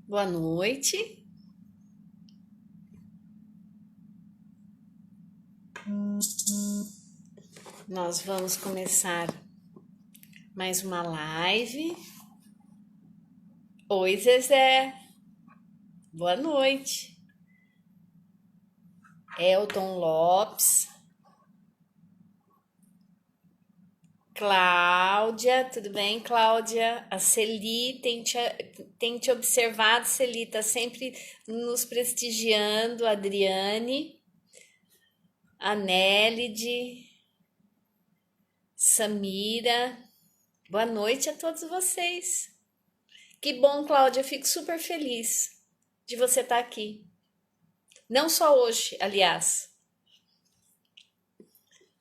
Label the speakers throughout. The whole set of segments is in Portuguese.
Speaker 1: Boa noite. Nós vamos começar mais uma live. Oi, Zezé. Boa noite. Elton Lopes. Cláudia, tudo bem, Cláudia? A Celi tem te observado, Celi, tá sempre nos prestigiando. A Adriane, a Nélide, Samira. Boa noite a todos vocês. Que bom, Cláudia, eu fico super feliz de você estar aqui. Não só hoje, aliás.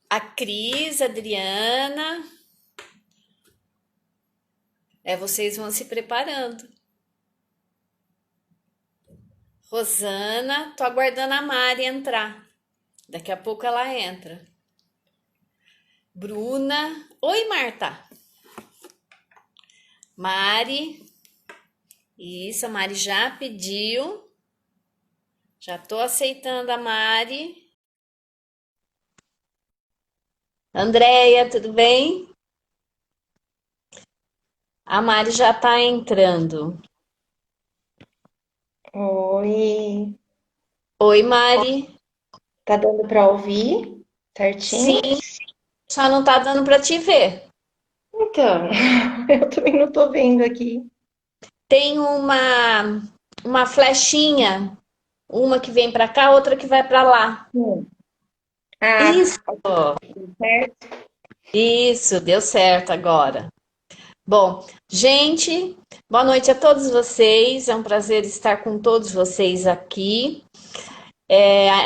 Speaker 1: A Cris, a Adriana. Vocês vão se preparando. Rosana, tô aguardando a Mari entrar. Daqui a pouco ela entra. Bruna. Oi, Marta. Mari. Isso, a Mari já pediu. Já tô aceitando a Mari. Andréia, tudo bem? A Mari já tá entrando.
Speaker 2: Oi,
Speaker 1: Oi, Mari.
Speaker 2: tá dando para ouvir certinho?
Speaker 1: Sim, só não tá dando para te ver.
Speaker 2: Então, eu também não tô vendo aqui.
Speaker 1: Tem uma flechinha, uma que vem para cá, outra que vai para lá.
Speaker 2: Hum. Ah,
Speaker 1: Isso,
Speaker 2: certo.
Speaker 1: isso, deu certo agora. Bom, gente, boa noite a todos vocês. É um prazer estar com todos vocês aqui.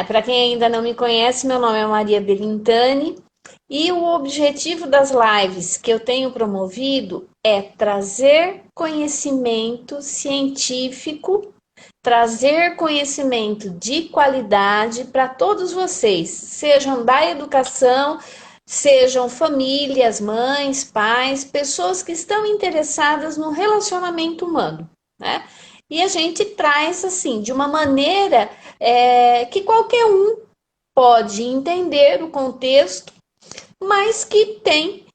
Speaker 1: Para quem ainda não me conhece, meu nome é Maria Belintani e o objetivo das lives que eu tenho promovido é trazer conhecimento científico, trazer conhecimento de qualidade para todos vocês, sejam da educação, sejam famílias, mães, pais, pessoas que estão interessadas no relacionamento humano, né? E a gente traz assim, de uma maneira que qualquer um pode entender o contexto, mas que tem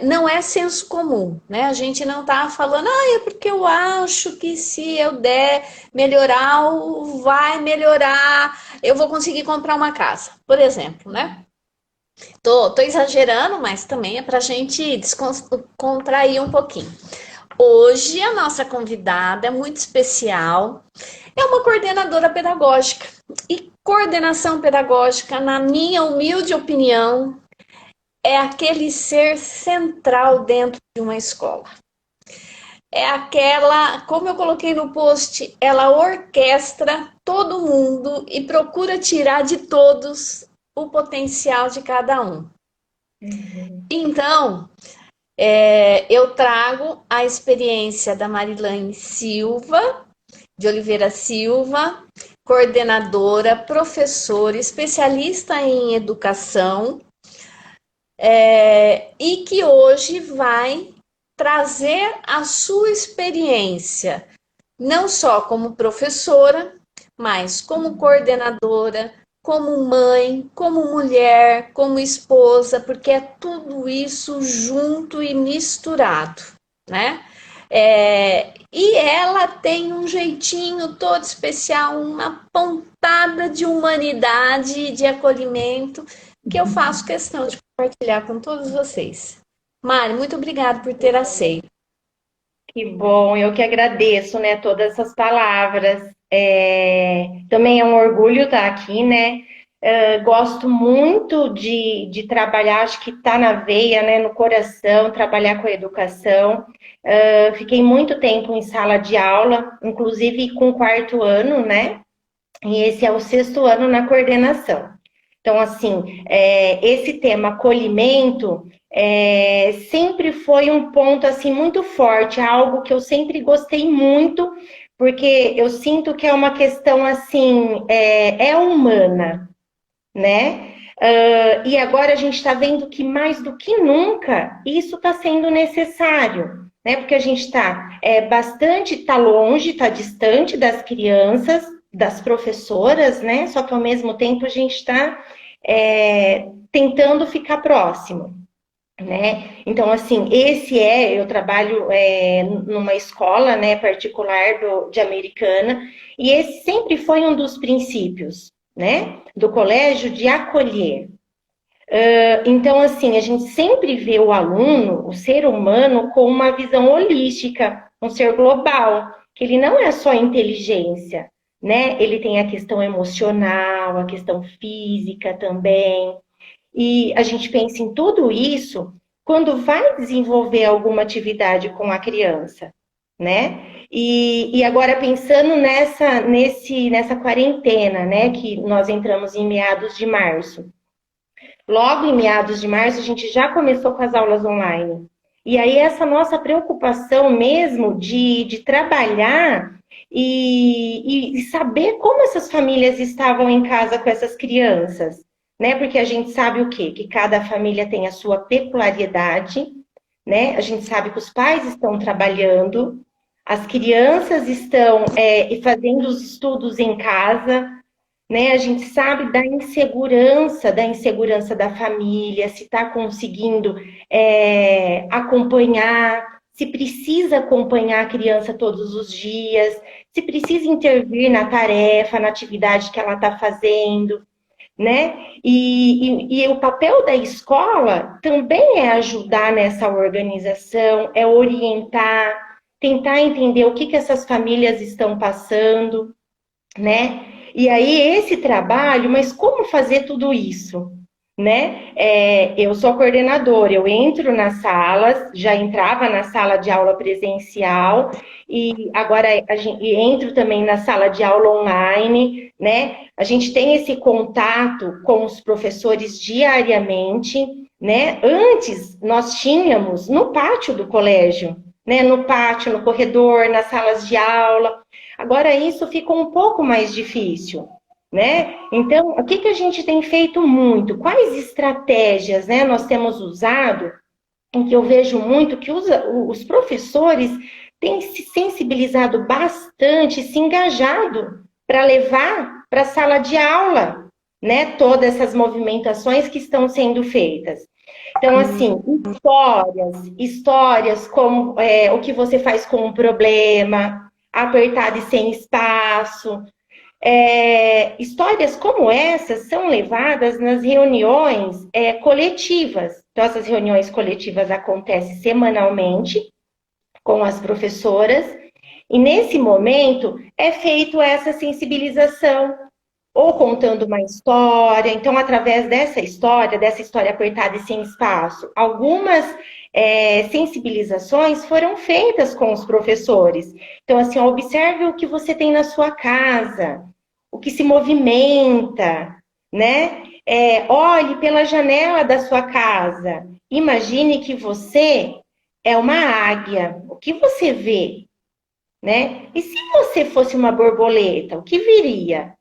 Speaker 1: não é senso comum, né? A gente não tá falando, é porque eu acho que se eu der melhorar, vai melhorar, eu vou conseguir comprar uma casa, por exemplo, né? Tô exagerando, mas também é pra gente descontrair um pouquinho. Hoje a nossa convidada é muito especial, é uma coordenadora pedagógica. E coordenação pedagógica, na minha humilde opinião, é aquele ser central dentro de uma escola. É aquela, como eu coloquei no post, ela orquestra todo mundo e procura tirar de todos o potencial de cada um.
Speaker 2: Uhum.
Speaker 1: Então, eu trago a experiência da Marilane Silva, de Oliveira Silva, coordenadora, professora, especialista em educação, e que hoje vai trazer a sua experiência, não só como professora, mas como coordenadora, como mãe, como mulher, como esposa, porque é tudo isso junto e misturado, né? E ela tem um jeitinho todo especial, uma pontada de humanidade e de acolhimento que eu faço questão de compartilhar com todos vocês. Mari, muito obrigada por ter aceito.
Speaker 2: Que bom, eu que agradeço, né, todas essas palavras. Também é um orgulho estar aqui, né? Gosto muito de trabalhar, acho que está na veia, né, no coração, trabalhar com a educação. Fiquei muito tempo em sala de aula, inclusive com quarto ano, né? E esse é o sexto ano na coordenação. Então, assim, esse tema acolhimento sempre foi um ponto assim muito forte, algo que eu sempre gostei muito, porque eu sinto que é uma questão assim, humana, né? E agora a gente está vendo que mais do que nunca isso está sendo necessário, né? Porque a gente está tá longe, tá distante das crianças, das professoras, né? Só que ao mesmo tempo a gente está tentando ficar próximo, né? Então, assim, eu trabalho numa escola, né, particular de Americana, e esse sempre foi um dos princípios, né, do colégio de acolher. Então, assim, a gente sempre vê o aluno, o ser humano, com uma visão holística, um ser global, que ele não é só inteligência, né? Ele tem a questão emocional, a questão física também. E a gente pensa em tudo isso quando vai desenvolver alguma atividade com a criança, né? E agora pensando nessa quarentena, né? Que nós entramos em meados de março. Logo em meados de março, a gente já começou com as aulas online. E aí, essa nossa preocupação mesmo de trabalhar e saber como essas famílias estavam em casa com essas crianças, né? Porque a gente sabe o quê? Que cada família tem a sua peculiaridade, né? A gente sabe que os pais estão trabalhando, as crianças estão fazendo os estudos em casa, né? A gente sabe da insegurança da família, se está conseguindo acompanhar, se precisa acompanhar a criança todos os dias, se precisa intervir na tarefa, na atividade que ela está fazendo, né? E o papel da escola também é ajudar nessa organização, é orientar, tentar entender o que essas famílias estão passando, né? E aí, esse trabalho, mas como fazer tudo isso? Né? Eu sou coordenadora, eu entro nas salas, já entrava na sala de aula presencial, e agora entro também na sala de aula online, né? A gente tem esse contato com os professores diariamente, né? Antes, nós tínhamos no pátio do colégio, né? No pátio, no corredor, nas salas de aula. Agora, isso ficou um pouco mais difícil, né? Então, o que a gente tem feito muito? Quais estratégias, né, nós temos usado, em que eu vejo muito que os professores têm se sensibilizado bastante, se engajado para levar para a sala de aula, né, todas essas movimentações que estão sendo feitas. Então, assim, histórias como o que você faz com um problema, apertado e sem espaço. Histórias como essas são levadas nas reuniões coletivas. Então, essas reuniões coletivas acontecem semanalmente com as professoras, e nesse momento é feito essa sensibilização, ou contando uma história. Então, através dessa história apertada e sem espaço, algumas sensibilizações foram feitas com os professores. Então, assim, observe o que você tem na sua casa, o que se movimenta, né? Olhe pela janela da sua casa. Imagine que você é uma águia. O que você vê, né? E se você fosse uma borboleta, o que viria?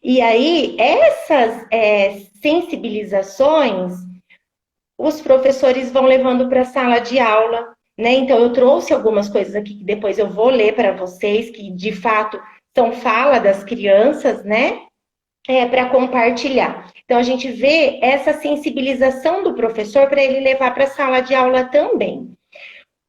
Speaker 2: E aí, essas sensibilizações, os professores vão levando para a sala de aula, né? Então, eu trouxe algumas coisas aqui que depois eu vou ler para vocês, que de fato são fala das crianças, né? Para compartilhar. Então, a gente vê essa sensibilização do professor para ele levar para a sala de aula também.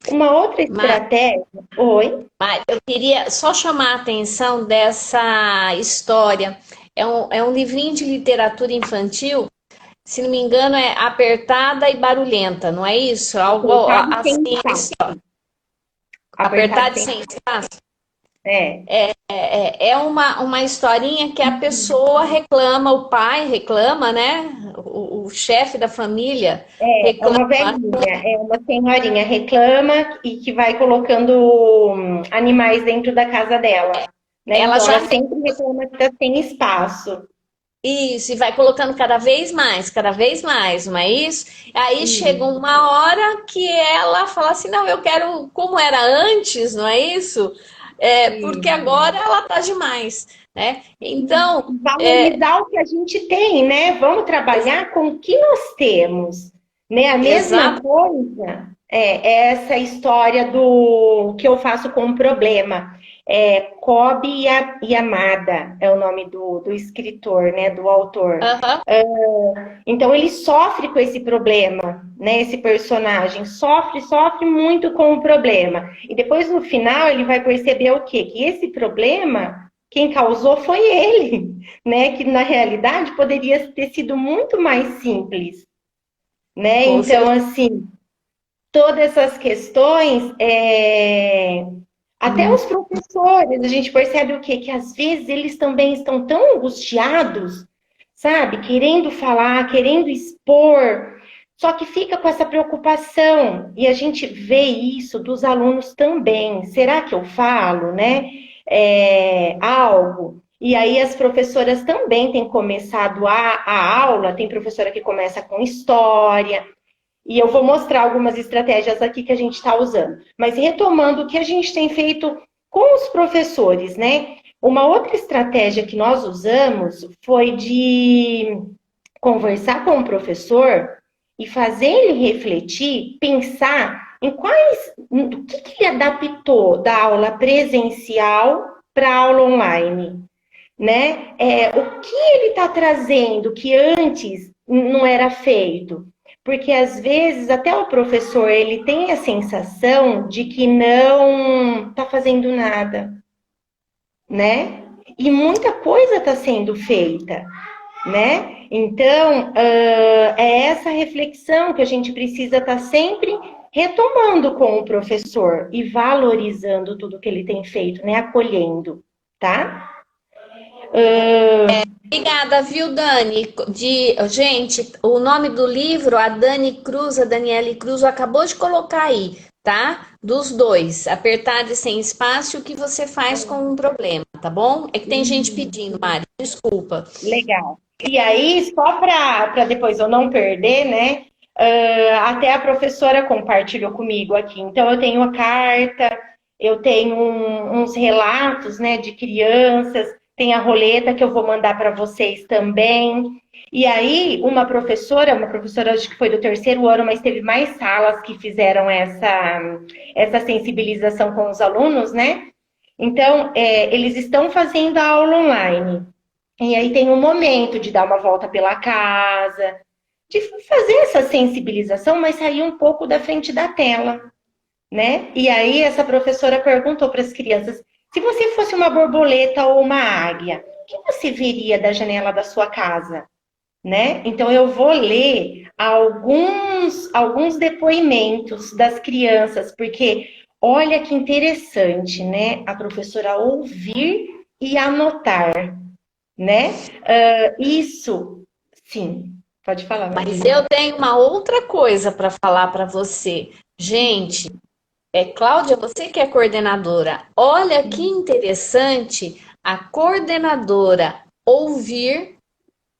Speaker 2: Uma outra estratégia... Oi?
Speaker 1: Mas eu queria só chamar a atenção dessa história. É um livrinho de literatura infantil, se não me engano, é Apertada e Barulhenta, não é isso? Algo assim. Apertada e sem espaço. É uma historinha que a pessoa reclama, o pai reclama, né? O chefe da família reclama.
Speaker 2: Uma velhinha, uma senhorinha reclama e que vai colocando animais dentro da casa dela. Né?
Speaker 1: Ela
Speaker 2: então,
Speaker 1: já
Speaker 2: ela sempre reclama que está sem espaço.
Speaker 1: Isso, e vai colocando cada vez mais, não é isso? Aí chega uma hora que ela fala assim, não, eu quero como era antes, não é isso? Porque agora ela tá demais, né? Então...
Speaker 2: Valorizar o que a gente tem, né? Vamos trabalhar com o que nós temos, né? A mesma coisa essa história do que eu faço com um problema. Kobe Yamada é o nome do escritor, né, do autor.
Speaker 1: Aham.
Speaker 2: Então ele sofre com esse problema, né? Esse personagem sofre muito com o problema. E depois no final ele vai perceber o quê? Que esse problema, quem causou foi ele, né? Que na realidade poderia ter sido muito mais simples, né?
Speaker 1: Com
Speaker 2: Então,
Speaker 1: certeza.
Speaker 2: assim, todas essas questões, até os professores, a gente percebe o quê? Que às vezes eles também estão tão angustiados, sabe? Querendo falar, querendo expor, só que fica com essa preocupação. E a gente vê isso dos alunos também. Será que eu falo, né? Algo. E aí as professoras também têm começado a aula, tem professora que começa com história, e eu vou mostrar algumas estratégias aqui que a gente está usando. Mas retomando o que a gente tem feito com os professores, né? Uma outra estratégia que nós usamos foi de conversar com o professor e fazer ele refletir, pensar em do que ele adaptou da aula presencial para a aula online, né? O que ele está trazendo que antes não era feito? Porque às vezes até o professor ele tem a sensação de que não está fazendo nada, né? E muita coisa está sendo feita, né? Então, é essa reflexão que a gente precisa estar sempre retomando com o professor e valorizando tudo que ele tem feito, né? Acolhendo, tá?
Speaker 1: Obrigada, viu, Dani? Gente, o nome do livro, a Dani Cruz, a Daniele Cruz, acabou de colocar aí, tá? Dos dois, apertado e sem espaço, o que você faz com um problema, tá bom? É que tem gente pedindo, Mari, desculpa.
Speaker 2: Legal. E aí, só para depois eu não perder, né? Até a professora compartilhou comigo aqui. Então, eu tenho a carta, eu tenho uns relatos, né, de crianças, tem a roleta que eu vou mandar para vocês também. E aí, uma professora acho que foi do terceiro ano, mas teve mais salas que fizeram essa sensibilização com os alunos, né? Então, eles estão fazendo a aula online. E aí tem um momento de dar uma volta pela casa, de fazer essa sensibilização, mas sair um pouco da frente da tela, né? E aí essa professora perguntou para as crianças: se você fosse uma borboleta ou uma águia, o que você veria da janela da sua casa, né? Então eu vou ler alguns depoimentos das crianças, porque olha que interessante, né? A professora ouvir e anotar, né? Isso, sim. Pode falar,
Speaker 1: Mas
Speaker 2: Maria.
Speaker 1: eu tenho uma outra coisa para falar para você. Gente, Cláudia, você que é coordenadora, olha que interessante a coordenadora ouvir,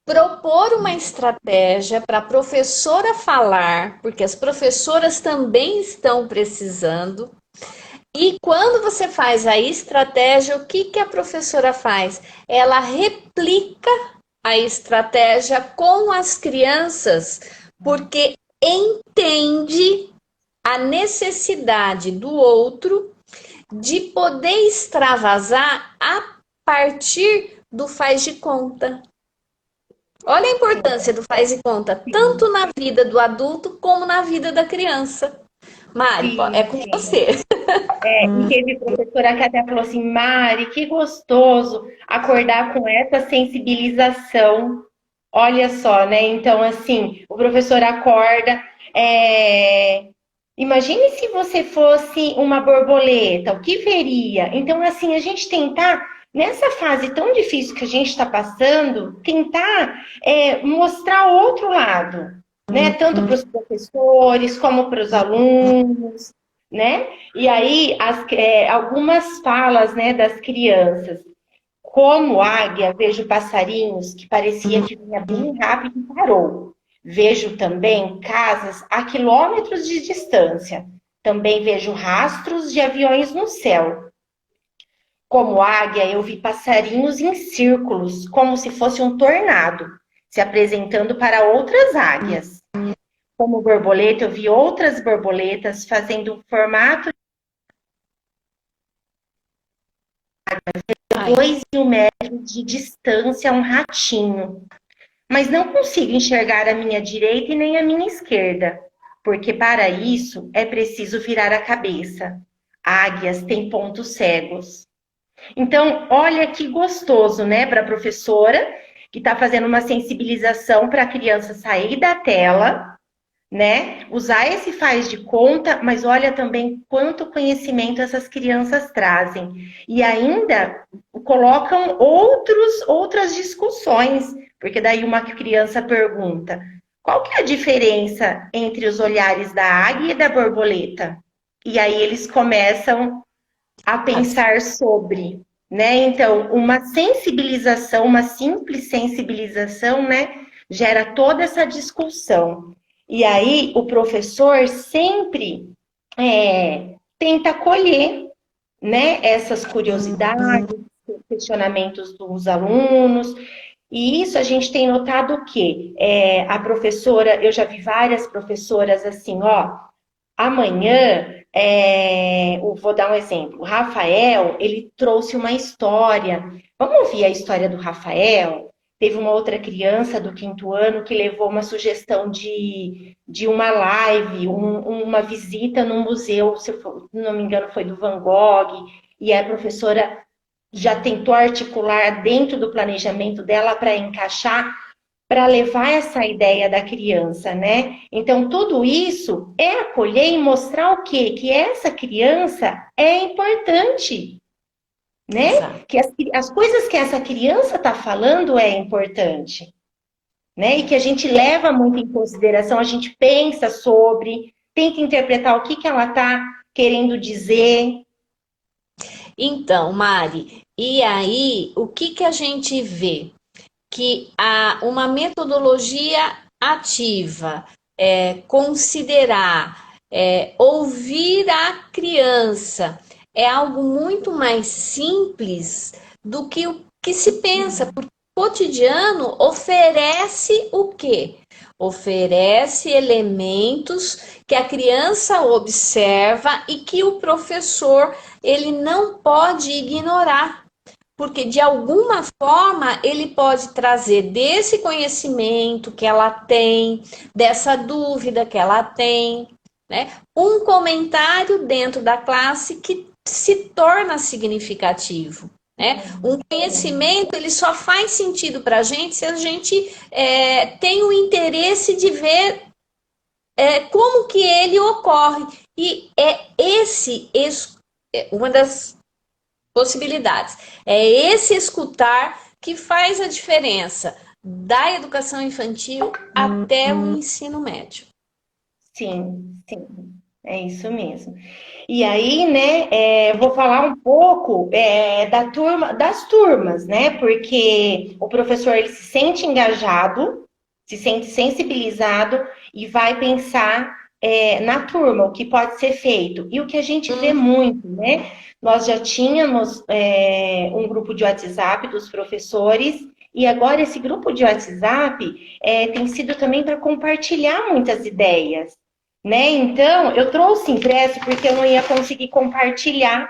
Speaker 1: propor uma estratégia para a professora falar, porque as professoras também estão precisando. E quando você faz a estratégia, o que a professora faz? Ela replica a estratégia com as crianças, porque entende a necessidade do outro de poder extravasar a partir do faz de conta. Olha a importância do faz de conta, tanto na vida do adulto como na vida da criança. Mari, é
Speaker 2: Sim,
Speaker 1: com
Speaker 2: sim.
Speaker 1: você.
Speaker 2: E teve professora que até falou assim: Mari, que gostoso acordar com essa sensibilização. Olha só, né? Então, assim, o professor acorda. Imagine se você fosse uma borboleta, o que veria? Então, assim, a gente tentar, nessa fase tão difícil que a gente está passando, tentar mostrar outro lado, né? Tanto para os professores como para os alunos, né? E aí, algumas falas, né, das crianças. Como águia, vejo passarinhos que parecia que vinha bem rápido e parou. Vejo também casas a quilômetros de distância. Também vejo rastros de aviões no céu. Como águia, eu vi passarinhos em círculos, como se fosse um tornado, se apresentando para outras águias. como borboleta, eu vi outras borboletas fazendo um formato de
Speaker 1: Ai,
Speaker 2: 2.000 metros de distância a um ratinho. Mas não consigo enxergar a minha direita e nem a minha esquerda, porque para isso é preciso virar a cabeça. Águias têm pontos cegos. Então, olha que gostoso, né, para a professora, que está fazendo uma sensibilização para a criança sair da tela, né, usar esse faz de conta, mas olha também quanto conhecimento essas crianças trazem. E ainda colocam outras discussões, porque daí uma criança pergunta: qual que é a diferença entre os olhares da águia e da borboleta? E aí eles começam a
Speaker 1: assim,
Speaker 2: pensar sobre, né? Então, uma sensibilização, uma simples sensibilização, né, gera toda essa discussão. E aí o professor sempre tenta acolher, né, essas curiosidades, questionamentos dos alunos. E isso a gente tem notado o quê? A professora, eu já vi várias professoras assim, ó, amanhã, vou dar um exemplo. O Rafael, ele trouxe uma história. Vamos ouvir a história do Rafael? Teve uma outra criança do quinto ano que levou uma sugestão de uma live, uma visita no museu, se não me engano, foi do Van Gogh, e a professora já tentou articular dentro do planejamento dela para encaixar, para levar essa ideia da criança, né? Então, tudo isso é acolher e mostrar o quê? Que essa criança é importante, né?
Speaker 1: exato.
Speaker 2: Que as coisas que essa criança está falando é importante, né? E que a gente leva muito em consideração, a gente pensa sobre, tenta interpretar o que, que ela está querendo dizer.
Speaker 1: Então, Mari, e aí, o que que a gente vê? Que há uma metodologia ativa, considerar, ouvir a criança, é algo muito mais simples do que o que se pensa, porque o cotidiano oferece o quê? Oferece elementos que a criança observa e que o professor ele não pode ignorar, porque de alguma forma ele pode trazer desse conhecimento que ela tem, dessa dúvida que ela tem, né? Um comentário dentro da classe que se torna significativo. Né? Um conhecimento ele só faz sentido para a gente se a gente tem o interesse de ver como que ele ocorre. E uma das possibilidades. É esse escutar que faz a diferença da educação infantil até o ensino médio.
Speaker 2: Sim, sim, é isso mesmo. E aí, né, vou falar um pouco das turmas, né? Porque o professor ele se sente engajado, se sente sensibilizado e vai pensar na turma, o que pode ser feito. E o que a gente vê muito, né? Nós já tínhamos um grupo de WhatsApp dos professores, e agora esse grupo de WhatsApp tem sido também para compartilhar muitas ideias. Né? Então, eu trouxe impresso porque eu não ia conseguir compartilhar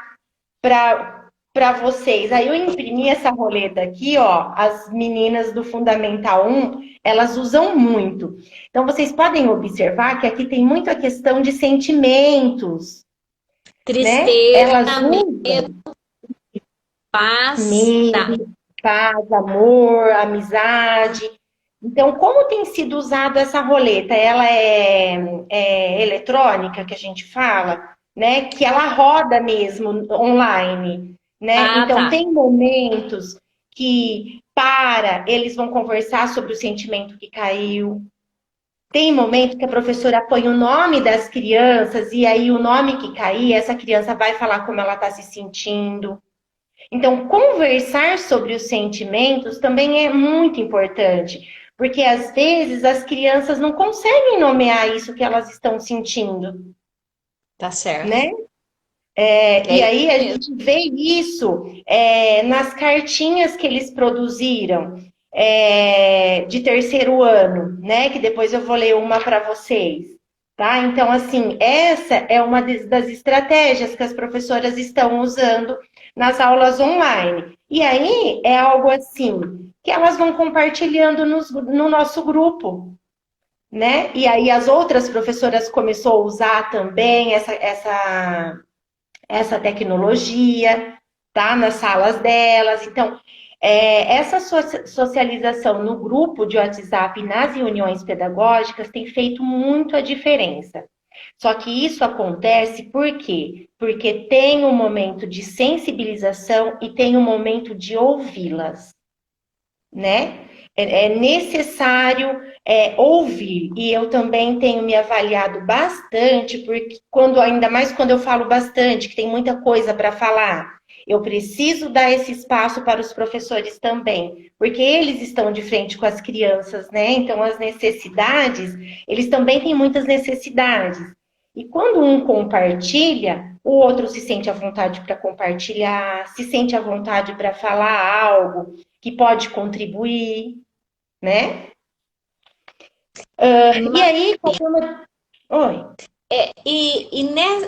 Speaker 2: para vocês. Aí eu imprimi essa roleta aqui, ó. As meninas do Fundamental 1, elas usam muito. Então, vocês podem observar que aqui tem muito a questão de sentimentos, né? Elas
Speaker 1: Tristeza,
Speaker 2: usam
Speaker 1: paz, tá.
Speaker 2: medo, paz, amor, amizade. Então, como tem sido usada essa roleta? Ela é eletrônica, que a gente fala, né? Que ela roda mesmo online, né?
Speaker 1: Ah,
Speaker 2: Então,
Speaker 1: tá.
Speaker 2: tem momentos que eles vão conversar sobre o sentimento que caiu. Tem momento que a professora põe o nome das crianças e aí o nome que cair, essa criança vai falar como ela está se sentindo. Então, conversar sobre os sentimentos também é muito importante, porque às vezes as crianças não conseguem nomear isso que elas estão sentindo,
Speaker 1: Tá certo.
Speaker 2: né?
Speaker 1: É
Speaker 2: E
Speaker 1: isso
Speaker 2: aí a
Speaker 1: mesmo.
Speaker 2: gente vê isso nas cartinhas que eles produziram. de terceiro ano, né? Que depois eu vou ler uma para vocês, tá? Então, assim, essa é uma das estratégias que as professoras estão usando nas aulas online. E aí é algo assim que elas vão compartilhando no nosso grupo, né? E aí as outras professoras começou a usar também essa tecnologia, tá? Nas salas delas. Então, essa socialização no grupo de WhatsApp, nas reuniões pedagógicas, tem feito muito a diferença. Só que isso acontece por quê? Porque tem um momento de sensibilização e tem um momento de ouvi-las, né? É necessário ouvir. E eu também tenho me avaliado bastante, porque ainda mais quando eu falo bastante, que tem muita coisa para falar, eu preciso dar esse espaço para os professores também, porque eles estão de frente com as crianças, né? Então, as necessidades, eles também têm muitas necessidades. E quando um compartilha, o outro se sente à vontade para compartilhar, se sente à vontade para falar algo que pode contribuir, né? E aí, conforme... Oi.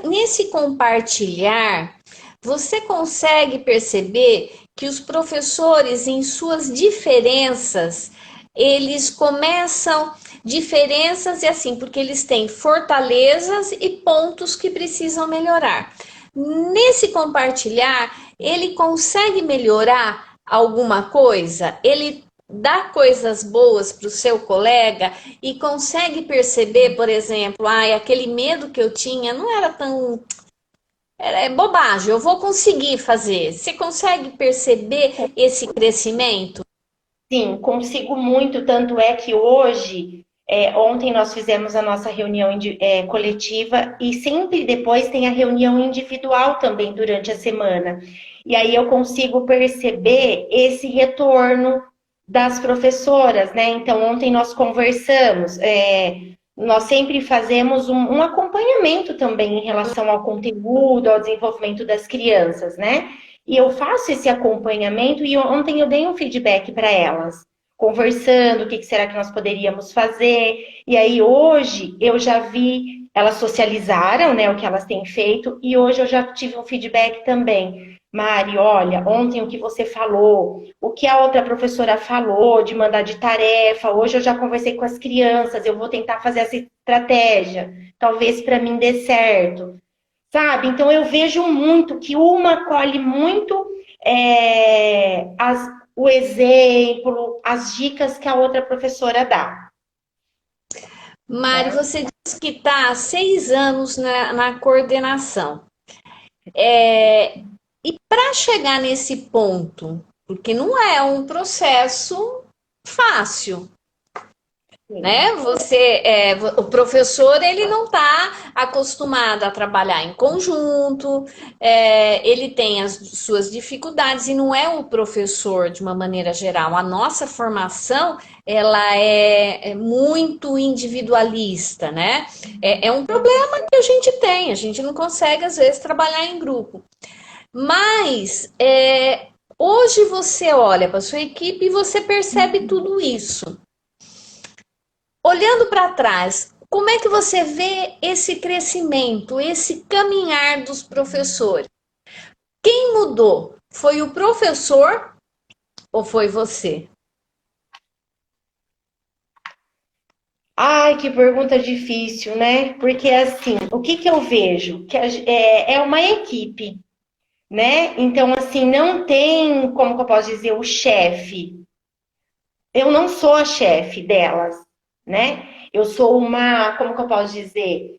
Speaker 1: Nesse compartilhar, você consegue perceber que os professores, em suas diferenças, eles começam diferenças e assim, porque eles têm fortalezas e pontos que precisam melhorar. Nesse compartilhar, ele consegue melhorar alguma coisa? Ele dá coisas boas para o seu colega e consegue perceber, por exemplo, aquele medo que eu tinha não era tão. É bobagem, eu vou conseguir fazer. Você consegue perceber esse crescimento?
Speaker 2: Sim, consigo muito, tanto é que hoje, ontem nós fizemos a nossa reunião coletiva e sempre depois tem a reunião individual também durante a semana. E aí eu consigo perceber esse retorno das professoras, né? Então, ontem nós conversamos, nós sempre fazemos um acompanhamento também em relação ao conteúdo, ao desenvolvimento das crianças, né? E eu faço esse acompanhamento e ontem eu dei um feedback para elas, conversando, o que será que nós poderíamos fazer. E aí hoje eu já vi, elas socializaram, né, o que elas têm feito, e hoje eu já tive um feedback também. Mari, olha, ontem o que você falou, o que a outra professora falou de mandar de tarefa, hoje eu já conversei com as crianças, eu vou tentar fazer essa estratégia, talvez para mim dê certo. Sabe? Então eu vejo muito que uma colhe muito o exemplo, as dicas que a outra professora dá.
Speaker 1: Mari, você disse que está há 6 anos na coordenação. E para chegar nesse ponto, porque não é um processo fácil, né? O professor ele não está acostumado a trabalhar em conjunto, ele tem as suas dificuldades e não é o professor de uma maneira geral. A nossa formação ela é muito individualista, né? É um problema que a gente não consegue às vezes trabalhar em grupo. Mas hoje você olha para sua equipe e você percebe tudo isso. Olhando para trás, como é que você vê esse crescimento, esse caminhar dos professores? Quem mudou? Foi o professor ou foi você?
Speaker 2: Ai, que pergunta difícil, né? Porque assim, o que eu vejo? Que é uma equipe, né? Então, assim, não tem, como que eu posso dizer, o chefe. Eu não sou a chefe delas, né? Eu sou como que eu posso dizer?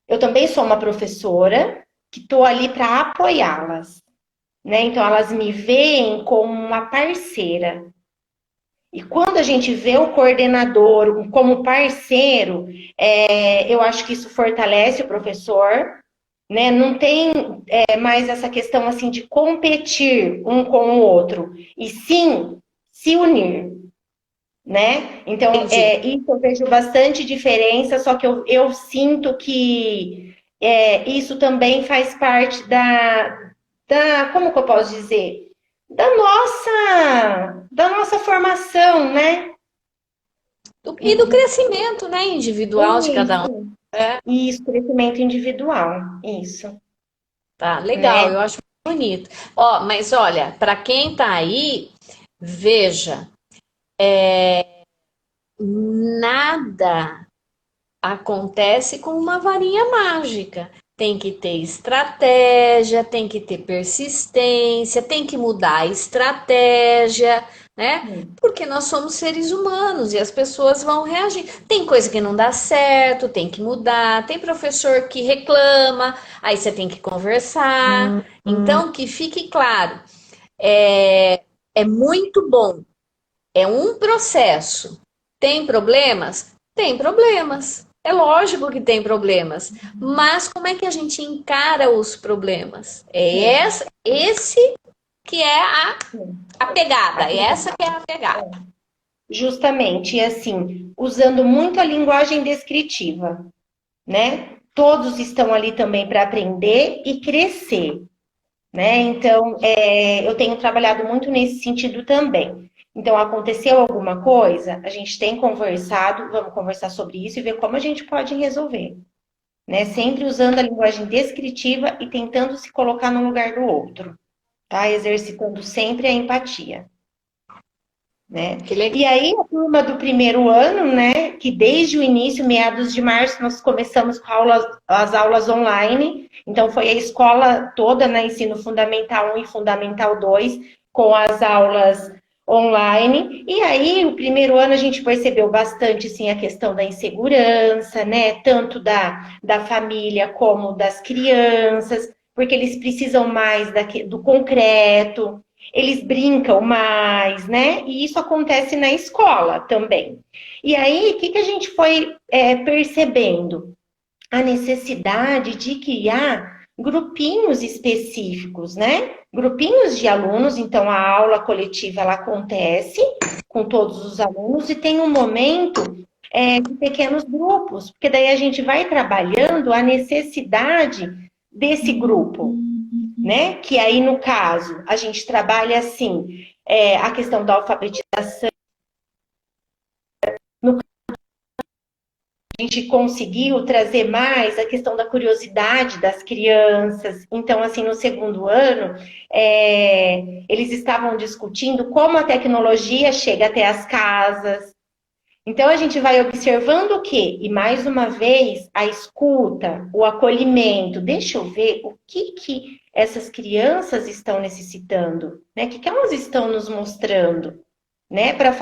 Speaker 2: Eu também sou uma professora que estou ali para apoiá-las, né? Então, elas me veem como uma parceira. E quando a gente vê o coordenador como parceiro, eu acho que isso fortalece o professor, né? Não tem mais essa questão assim de competir um com o outro, e sim se unir, né? Então, isso eu vejo bastante diferença, só que eu sinto que isso também faz parte como que eu posso dizer? da nossa formação, né?
Speaker 1: E do crescimento, né, individual de cada um.
Speaker 2: Isso,
Speaker 1: É,
Speaker 2: isso, crescimento individual, isso,
Speaker 1: tá,
Speaker 2: né?
Speaker 1: legal, eu acho bonito. Ó, mas olha, para quem tá aí, veja, nada acontece com uma varinha mágica. Tem que ter estratégia, tem que ter persistência, tem que mudar a estratégia, né? Porque nós somos seres humanos e as pessoas vão reagir. Tem coisa que não dá certo, tem que mudar. Tem professor que reclama, aí você tem que conversar. Então, que fique claro, é muito bom. É um processo. Tem problemas? Tem problemas. É lógico que tem problemas. Mas como é que a gente encara os problemas? Esse que é a pegada. É essa que é a pegada.
Speaker 2: Justamente, e assim, usando muito a linguagem descritiva, né? Todos estão ali também para aprender e crescer, né? Então, eu tenho trabalhado muito nesse sentido também. Então, aconteceu alguma coisa, a gente tem conversado, vamos conversar sobre isso e ver como a gente pode resolver, né? Sempre usando a linguagem descritiva e tentando se colocar no lugar do outro, tá? Exercitando sempre a empatia. Né?
Speaker 1: Que legal.
Speaker 2: E aí, a turma do primeiro ano, né, que desde o início, meados de março, nós começamos com as aulas online. Então, foi a escola toda, né, ensino fundamental 1 e fundamental 2, com as aulas online. E aí, o primeiro ano, a gente percebeu bastante, sim, a questão da insegurança, né, tanto da família como das crianças, porque eles precisam mais do concreto, eles brincam mais, né? E isso acontece na escola também. E aí, o que a gente foi percebendo? A necessidade de criar grupinhos específicos, né? Grupinhos de alunos, então a aula coletiva ela acontece com todos os alunos e tem um momento de pequenos grupos, porque daí a gente vai trabalhando a necessidade desse grupo, né? Que aí, no caso, a gente trabalha assim, a questão da alfabetização, a gente conseguiu trazer mais a questão da curiosidade das crianças. Então, assim, no segundo ano, eles estavam discutindo como a tecnologia chega até as casas. Então, a gente vai observando o quê? E, mais uma vez, a escuta, o acolhimento. Deixa eu ver o que essas crianças estão necessitando, né? O que elas estão nos mostrando, né? Para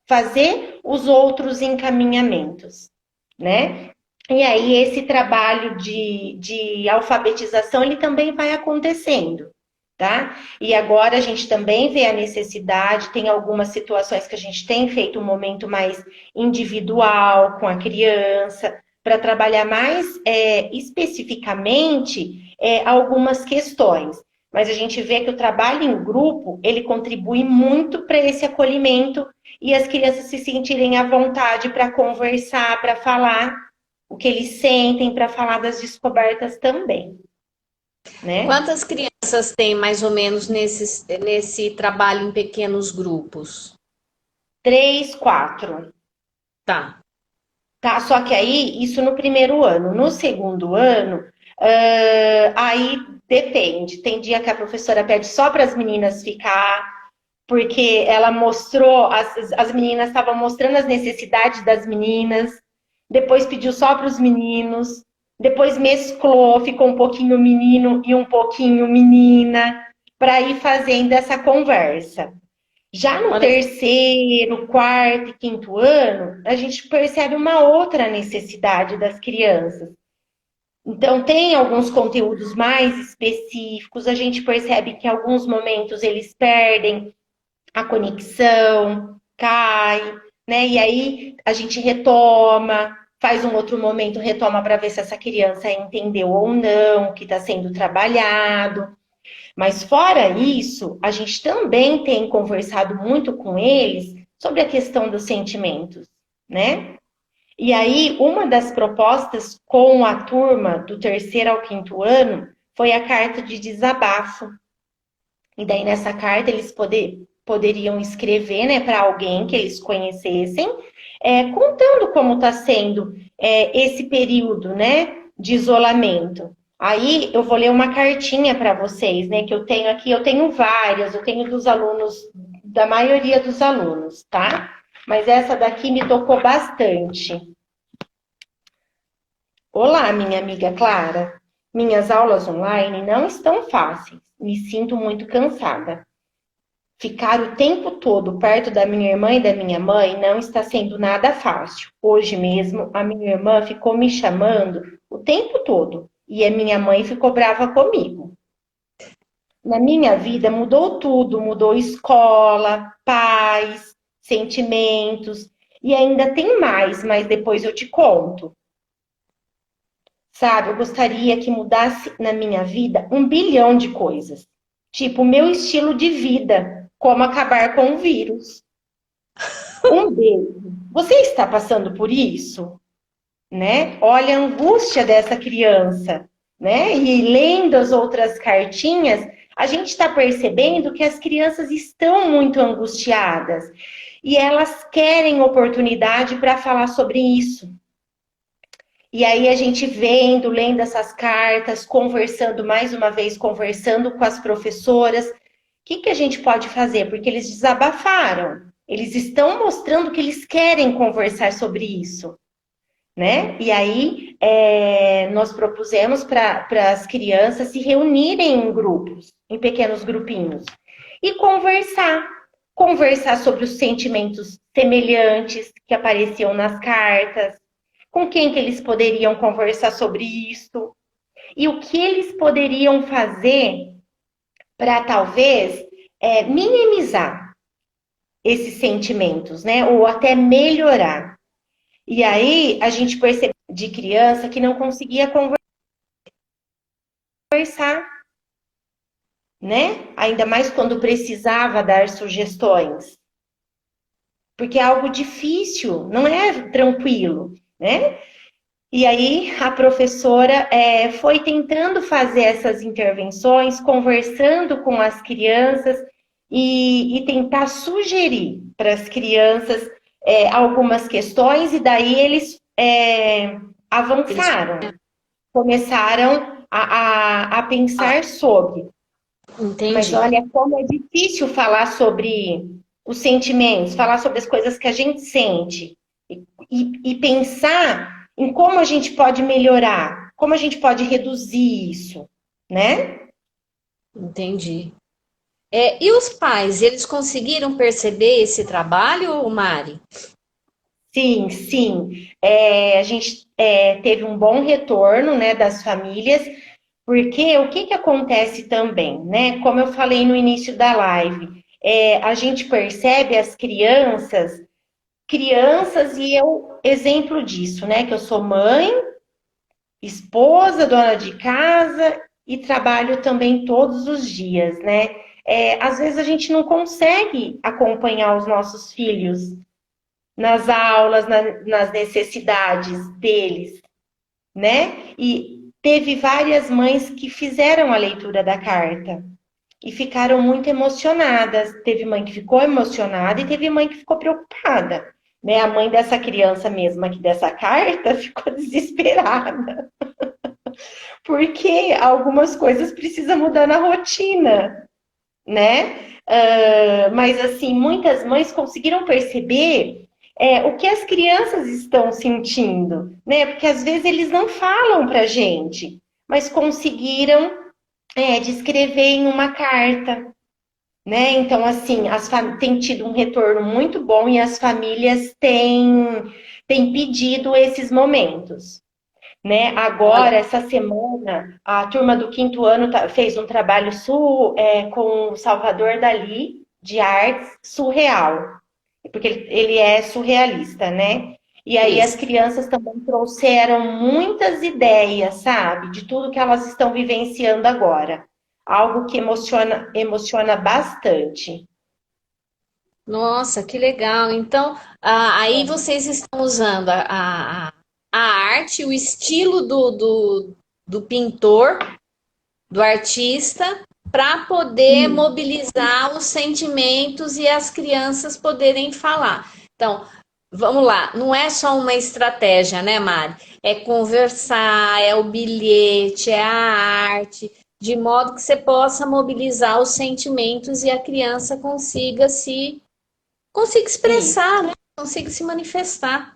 Speaker 2: fazer os outros encaminhamentos, né? E aí, esse trabalho de alfabetização, ele também vai acontecendo, tá? E agora a gente também vê a necessidade, tem algumas situações que a gente tem feito um momento mais individual com a criança, para trabalhar mais especificamente algumas questões. Mas a gente vê que o trabalho em grupo, ele contribui muito para esse acolhimento e as crianças se sentirem à vontade para conversar, para falar o que eles sentem, para falar das descobertas também, né?
Speaker 1: Quantas crianças tem mais ou menos nesse trabalho em pequenos grupos?
Speaker 2: 3, 4.
Speaker 1: Tá.
Speaker 2: Tá? Só que aí, isso no primeiro ano. No segundo ano, aí depende. Tem dia que a professora pede só para as meninas ficar, porque ela mostrou, as meninas estavam mostrando as necessidades das meninas, depois pediu só para os meninos, depois mesclou, ficou um pouquinho menino e um pouquinho menina, para ir fazendo essa conversa. Já no
Speaker 1: Olha,
Speaker 2: terceiro, quarto e quinto ano, a gente percebe uma outra necessidade das crianças. Então, tem alguns conteúdos mais específicos, a gente percebe que em alguns momentos eles perdem a conexão, cai, né? E aí a gente retoma, faz um outro momento, retoma para ver se essa criança entendeu ou não o que está sendo trabalhado. Mas fora isso, a gente também tem conversado muito com eles sobre a questão dos sentimentos, né? E aí, uma das propostas com a turma do terceiro ao quinto ano foi a carta de desabafo, E daí nessa carta eles poderiam escrever, né, para alguém que eles conhecessem, contando como está sendo esse período, né, de isolamento. Aí eu vou ler uma cartinha para vocês, né, que eu tenho aqui, eu tenho várias, eu tenho dos alunos, da maioria dos alunos, tá? Mas essa daqui me tocou bastante. Olá, minha amiga Clara. Minhas aulas online não estão fáceis. Me sinto muito cansada. Ficar o tempo todo perto da minha irmã e da minha mãe não está sendo nada fácil. Hoje mesmo, a minha irmã ficou me chamando o tempo todo e a minha mãe ficou brava comigo. Na minha vida mudou tudo, mudou escola, pais, sentimentos e ainda tem mais, mas depois eu te conto. Sabe, eu gostaria que mudasse na minha vida 1 bilhão de coisas. Tipo, o meu estilo de vida, como acabar com o vírus. Um beijo. Você está passando por isso? Né? Olha a angústia dessa criança, né? E lendo as outras cartinhas, a gente está percebendo que as crianças estão muito angustiadas e elas querem oportunidade para falar sobre isso. E aí a gente vendo, lendo essas cartas, conversando mais uma vez, conversando com as professoras, o que a gente pode fazer? Porque eles desabafaram, eles estão mostrando que eles querem conversar sobre isso, né? E aí nós propusemos para as crianças se reunirem em grupos, em pequenos grupinhos, e conversar sobre os sentimentos semelhantes que apareciam nas cartas, com quem que eles poderiam conversar sobre isso e o que eles poderiam fazer para talvez minimizar esses sentimentos, né? Ou até melhorar. E aí a gente percebeu de criança que não conseguia conversar, né? Ainda mais quando precisava dar sugestões. Porque é algo difícil, não é tranquilo, né? E aí a professora foi tentando fazer essas intervenções, conversando com as crianças e tentar sugerir para as crianças algumas questões, e daí eles avançaram, começaram a pensar sobre. Mas
Speaker 1: Entendi.
Speaker 2: olha como é difícil falar sobre os sentimentos, falar sobre as coisas que a gente sente e pensar em como a gente pode melhorar, como a gente pode reduzir isso, né?
Speaker 1: Entendi. E os pais, eles conseguiram perceber esse trabalho, Mari?
Speaker 2: Sim, sim. A gente teve um bom retorno, né, das famílias, porque o que acontece também, né? Como eu falei no início da live, a gente percebe as crianças, e eu, exemplo disso, né? Que eu sou mãe, esposa, dona de casa e trabalho também todos os dias, né? Às vezes a gente não consegue acompanhar os nossos filhos nas aulas, nas necessidades deles, né? E teve várias mães que fizeram a leitura da carta e ficaram muito emocionadas. Teve mãe que ficou emocionada e teve mãe que ficou preocupada. Né? A mãe dessa criança mesmo aqui dessa carta ficou desesperada, porque algumas coisas precisam mudar na rotina, né? Mas assim, muitas mães conseguiram perceber o que as crianças estão sentindo, né? Porque às vezes eles não falam pra gente, mas conseguiram descrever em uma carta, né? Então, assim, tem tido um retorno muito bom e as famílias têm pedido esses momentos. Né? Agora,
Speaker 1: Olha,
Speaker 2: essa semana, a turma do quinto ano fez um trabalho com o Salvador Dalí, de artes, surreal, porque ele é surrealista, né? E aí as
Speaker 1: isso.
Speaker 2: crianças também trouxeram muitas ideias, sabe? De tudo que elas estão vivenciando agora. Algo que emociona bastante.
Speaker 1: Nossa, que legal. Então, aí vocês estão usando a arte, o estilo do pintor, do artista, para poder mobilizar os sentimentos e as crianças poderem falar. Então, vamos lá, não é só uma estratégia, né, Mari? É conversar, é o bilhete, é a arte, de modo que você possa mobilizar os sentimentos e a criança consiga
Speaker 2: Isso.
Speaker 1: expressar, né? Consiga se manifestar.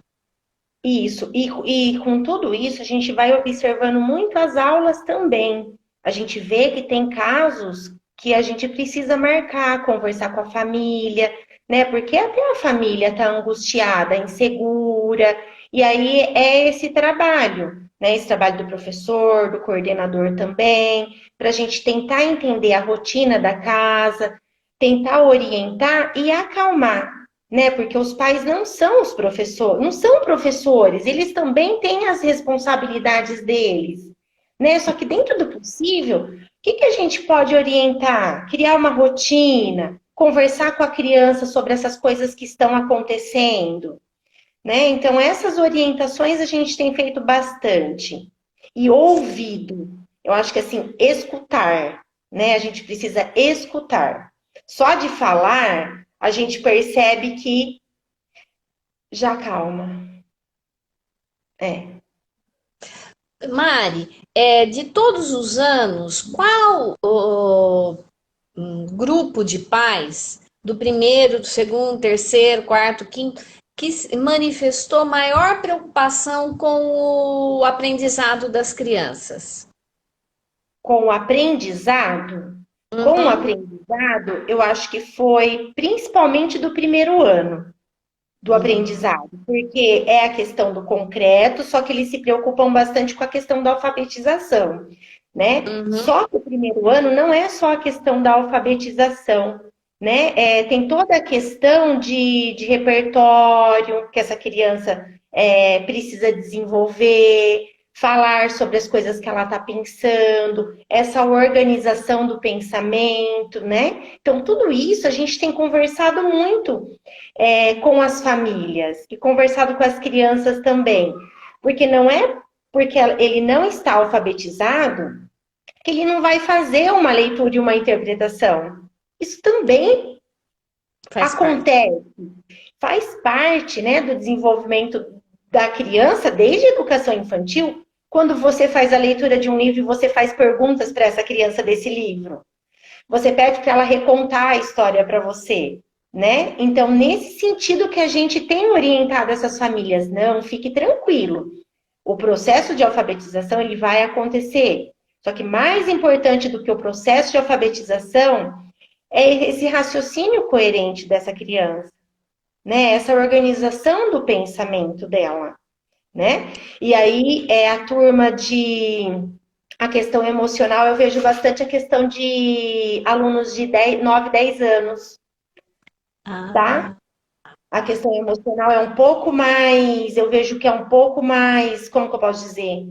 Speaker 2: Isso, e com tudo isso, a gente vai observando muito as aulas também. A gente vê que tem casos que a gente precisa marcar, conversar com a família, né? Porque até a família está angustiada, insegura, e aí é esse trabalho, né? Esse trabalho do professor, do coordenador também, para a gente tentar entender a rotina da casa, tentar orientar e acalmar, né? Porque os pais não são os professores, não são professores, eles também têm as responsabilidades deles, né? Só que dentro do possível, o que que a gente pode orientar? Criar uma rotina, conversar com a criança sobre essas coisas que estão acontecendo, né? Então, essas orientações a gente tem feito bastante. E ouvido, eu acho que assim, escutar, né? A gente precisa escutar. Só de falar, a gente percebe que já calma. É.
Speaker 1: Mari, de todos os anos, qual o grupo de pais do primeiro, do segundo, terceiro, quarto, quinto, que manifestou maior preocupação com o aprendizado das crianças?
Speaker 2: Com o aprendizado, eu acho que foi principalmente do primeiro ano do
Speaker 1: Uhum.
Speaker 2: aprendizado, porque é a questão do concreto, só que eles se preocupam bastante com a questão da alfabetização, né?
Speaker 1: Uhum.
Speaker 2: Só que o primeiro ano não é só a questão da alfabetização, né? Tem toda a questão de repertório que essa criança precisa desenvolver, falar sobre as coisas que ela está pensando, essa organização do pensamento, né? Então, tudo isso a gente tem conversado muito com as famílias e conversado com as crianças também. Porque não é porque ele não está alfabetizado que ele não vai fazer uma leitura e uma interpretação. Isso também
Speaker 1: Faz parte.
Speaker 2: acontece, faz parte, né, do desenvolvimento da criança desde a educação infantil. Quando você faz a leitura de um livro e você faz perguntas para essa criança desse livro, você pede para ela recontar a história para você, né? Então, nesse sentido que a gente tem orientado essas famílias, não, fique tranquilo. O processo de alfabetização ele vai acontecer. Só que mais importante do que o processo de alfabetização é esse raciocínio coerente dessa criança, né? Essa organização do pensamento dela, né? E aí é a turma de a questão emocional, eu vejo bastante a questão de alunos de 10, 9, 10 anos, tá?
Speaker 1: Ah,
Speaker 2: A questão emocional é um pouco mais, eu vejo que é um pouco mais, como que eu posso dizer?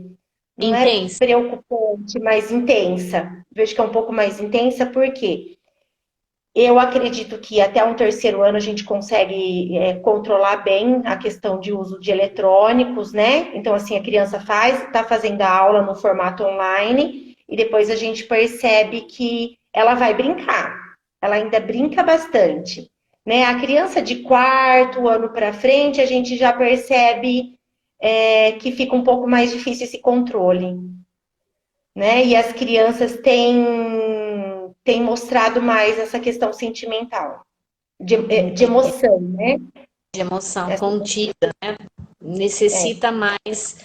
Speaker 2: Não é
Speaker 1: intensa.
Speaker 2: preocupante, mas intensa. Vejo que é um pouco mais intensa, porque eu acredito que até um terceiro ano a gente consegue controlar bem a questão de uso de eletrônicos, né? Então, assim, a criança está fazendo a aula no formato online e depois a gente percebe que ela vai brincar. Ela ainda brinca bastante, né? A criança de quarto ano para frente, a gente já percebe que fica um pouco mais difícil esse controle, né? E as crianças têm mostrado mais essa questão sentimental, de
Speaker 1: Entendi.
Speaker 2: emoção, né?
Speaker 1: De emoção
Speaker 2: Essa,
Speaker 1: contida,
Speaker 2: é,
Speaker 1: necessita mais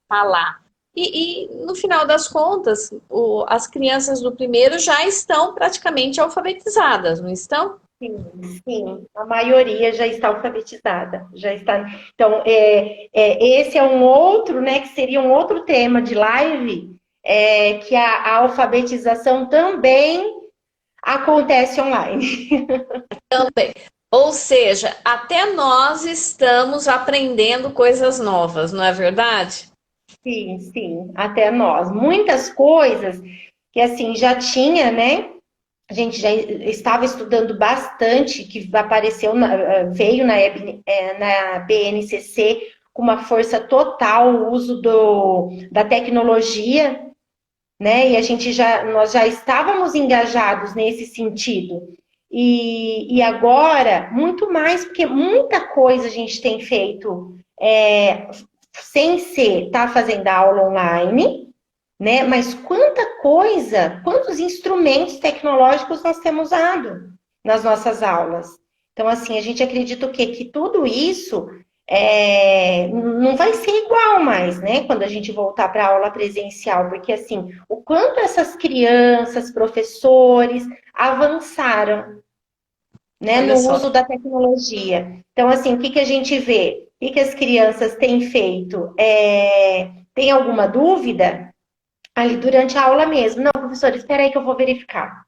Speaker 1: falar. E no final das contas, as crianças do primeiro já estão praticamente alfabetizadas, não estão?
Speaker 2: sim, sim, a maioria já está alfabetizada, já está. Então, esse é um outro, né, que seria um outro tema de live, que a alfabetização também acontece online.
Speaker 1: Também. Ou seja, até nós estamos aprendendo coisas novas, não é verdade?
Speaker 2: Sim, sim, até nós. Muitas coisas que assim já tinha, né? A gente já estava estudando bastante, que apareceu, veio na BNCC com uma força total o uso da tecnologia, né? E nós já estávamos engajados nesse sentido. E agora, muito mais, porque muita coisa a gente tem feito sem ser tá fazendo aula online, né? Mas quanta coisa, quantos instrumentos tecnológicos nós temos usado nas nossas aulas. Então, assim, a gente acredita o quê? Que tudo isso não vai ser igual mais, né? Quando a gente voltar para a aula presencial, porque assim, o quanto essas crianças, professores avançaram, né,
Speaker 1: Olha
Speaker 2: no
Speaker 1: só.
Speaker 2: uso da tecnologia. Então, assim, o que a gente vê? O que as crianças têm feito? Tem alguma dúvida? Ali durante a aula mesmo. Não, professor, espera aí que eu vou verificar.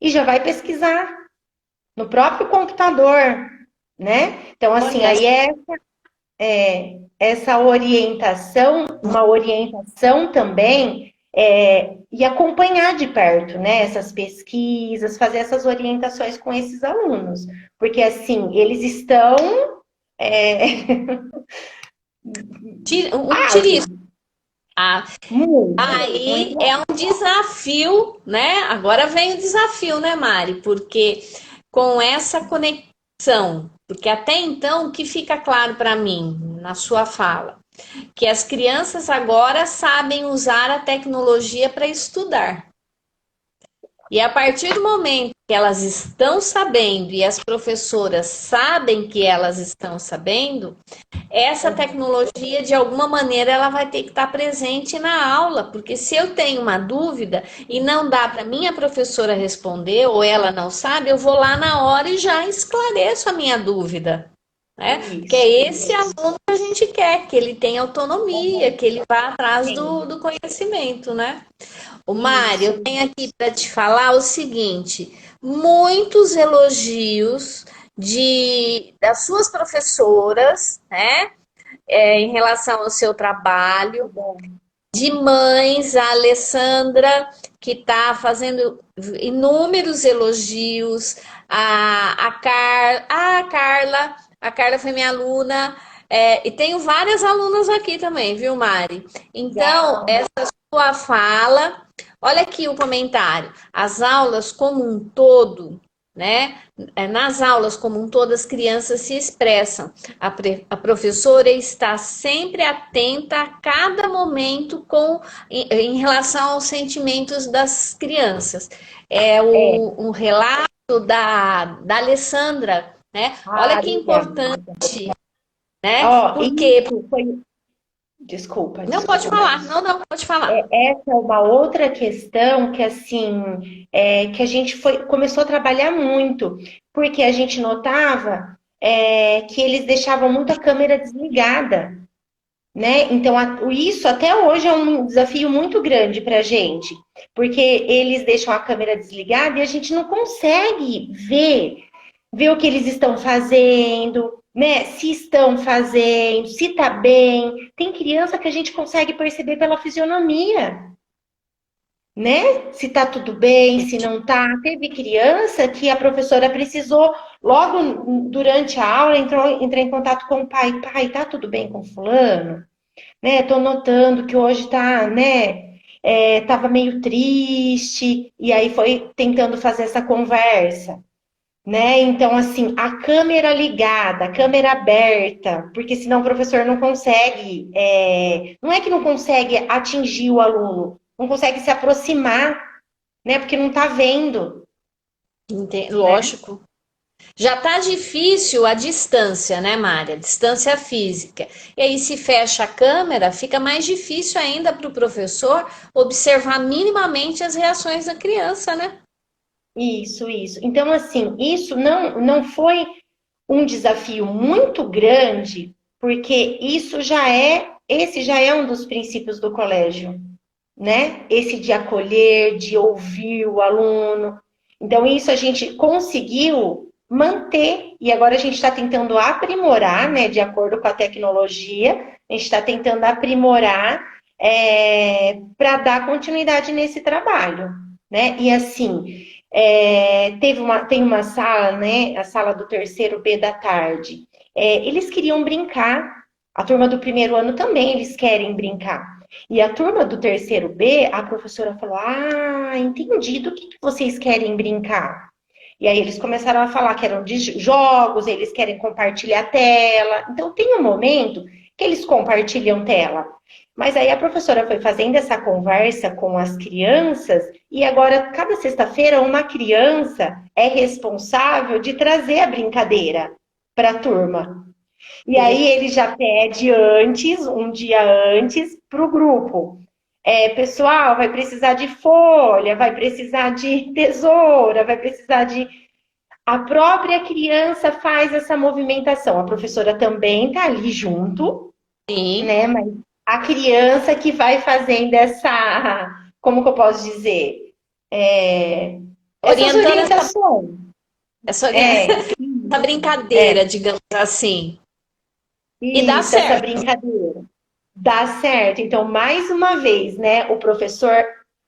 Speaker 2: E já vai pesquisar no próprio computador, né? Então, assim,
Speaker 1: Olha,
Speaker 2: aí essa orientação, uma orientação também, e acompanhar de perto, né, essas pesquisas, fazer essas orientações com esses alunos, porque assim, eles estão
Speaker 1: um tire
Speaker 2: pasmem,
Speaker 1: Ah,
Speaker 2: muito,
Speaker 1: aí
Speaker 2: muito.
Speaker 1: é um desafio, né? Agora vem o desafio, né, Mari? Porque com essa conexão, porque até então o que fica claro para mim na sua fala, que as crianças agora sabem usar a tecnologia para estudar. E a partir do momento que elas estão sabendo e as professoras sabem que elas estão sabendo, essa tecnologia, de alguma maneira, ela vai ter que estar presente na aula, porque se eu tenho uma dúvida e não dá para minha professora responder, ou ela não sabe, eu vou lá na hora e já esclareço a minha dúvida. Né? Porque
Speaker 2: Isso,
Speaker 1: é esse aluno que a gente quer, que ele tenha autonomia, que ele vá atrás do conhecimento, né? O Mário, eu
Speaker 2: isso.
Speaker 1: tenho aqui para te falar o seguinte: muitos elogios das suas professoras, né? Em relação ao seu trabalho,
Speaker 2: Bom.
Speaker 1: de mães, a Alessandra, que está fazendo inúmeros elogios, a Carla foi minha aluna, e tenho várias alunas aqui também, viu, Mari? Então,
Speaker 2: Legal.
Speaker 1: essa sua fala, olha aqui o comentário, as aulas como um todo, né? Nas aulas como um todo, as crianças se expressam. A professora está sempre atenta a cada momento em relação aos sentimentos das crianças. É
Speaker 2: É.
Speaker 1: um relato da Alessandra, né? Olha
Speaker 2: Ah,
Speaker 1: que
Speaker 2: legal.
Speaker 1: importante, né?
Speaker 2: Ó,
Speaker 1: Porque
Speaker 2: isso foi. Desculpa,
Speaker 1: não pode
Speaker 2: desculpa.
Speaker 1: falar, não pode falar.
Speaker 2: Essa é uma outra questão que, assim, que a gente começou a trabalhar muito, porque a gente notava que eles deixavam muito a câmera desligada, né? Então, isso até hoje é um desafio muito grande para a gente, porque eles deixam a câmera desligada e a gente não consegue ver o que eles estão fazendo, né? Se estão fazendo, se tá bem. Tem criança que a gente consegue perceber pela fisionomia, né? Se tá tudo bem, se não tá. Teve criança que a professora precisou, logo durante a aula, entrou em contato com o pai. Pai, tá tudo bem com fulano? Né? Tô notando que hoje tá, né? Tava meio triste, e aí foi tentando fazer essa conversa, né? Então, assim, a câmera ligada, a câmera aberta, porque senão o professor não consegue, não é que não consegue atingir o aluno, não consegue se aproximar, né? Porque não tá vendo, né?
Speaker 1: Lógico. Já tá difícil a distância, né, Mária? Distância física. E aí, se fecha a câmera, fica mais difícil ainda para o professor observar minimamente as reações da criança, né?
Speaker 2: Isso, isso. Então, assim, isso não foi um desafio muito grande, porque esse já é um dos princípios do colégio, né? Esse de acolher, de ouvir o aluno. Então, isso a gente conseguiu manter e agora a gente está tentando aprimorar, né? De acordo com a tecnologia, a gente está tentando aprimorar para dar continuidade nesse trabalho, né? E assim, tem uma sala, né? A sala do terceiro B da tarde. Eles queriam brincar. A turma do primeiro ano também eles querem brincar. E a turma do terceiro B, a professora falou: Ah, entendi, do que vocês querem brincar? E aí eles começaram a falar que eram de jogos, eles querem compartilhar tela. Então tem um momento que eles compartilham tela. Mas aí a professora foi fazendo essa conversa com as crianças e agora, cada sexta-feira, uma criança é responsável de trazer a brincadeira para a turma. E aí ele já pede antes, um dia antes, para o grupo. Pessoal, vai precisar de folha, vai precisar de tesoura, vai precisar de. A própria criança faz essa movimentação. A professora também está ali junto,
Speaker 1: Sim.
Speaker 2: né? Mas a criança que vai fazendo como que eu posso dizer? Essas
Speaker 1: Orientando
Speaker 2: orientações.
Speaker 1: essa,
Speaker 2: É,
Speaker 1: essa brincadeira, digamos assim. E dá
Speaker 2: isso, essa
Speaker 1: certo.
Speaker 2: brincadeira. Dá certo. Então, mais uma vez, né, o professor